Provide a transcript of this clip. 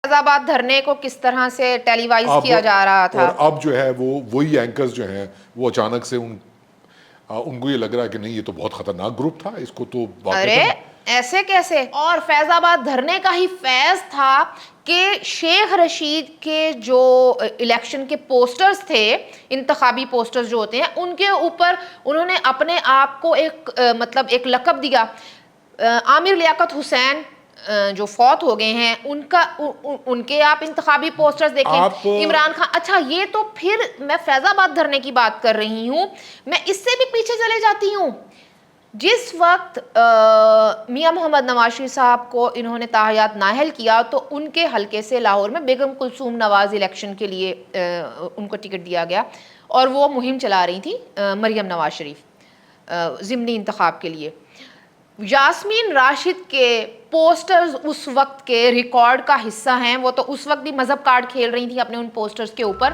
फैजाबाद धरने को किस तरह से टेलीवाइज किया जा रहा था। और अब जो है वो वही एंकर्स जो हैं वो अचानक से उनको ये लग रहा है कि नहीं ये तो बहुत खतरनाक ग्रुप था, इसको तो अरे ऐसे कैसे। और फैजाबाद धरने का ही फैज था कि शेख रशीद के जो इलेक्शन के पोस्टर्स थे, इंतखाबी पोस्टर्स जो होते हैं, उनके ऊपर उन्होंने अपने आप को एक मतलब एक लक़ब दिया। आमिर लियाकत हुसैन जो फौत हो गए हैं उनका उनके आप इंतखाबी पोस्टर्स देखें, इमरान खान। अच्छा ये तो फिर मैं फैजाबाद धरने की बात कर रही हूँ, मैं इससे भी पीछे चले जाती हूँ। जिस वक्त मियां मोहम्मद नवाज शरीफ साहब को इन्होंने ताहयात नाहल किया तो उनके हलके से लाहौर में बेगम कुलसूम नवाज इलेक्शन के लिए उनको टिकट दिया गया और वो मुहिम चला रही थी मरियम नवाज शरीफ ज़िमनी इंतखाब के लिए। यास्मीन राशिद के पोस्टर्स उस वक्त के रिकॉर्ड का हिस्सा हैं, वो तो उस वक्त भी मजहब कार्ड खेल रही थी अपने उन पोस्टर्स के ऊपर।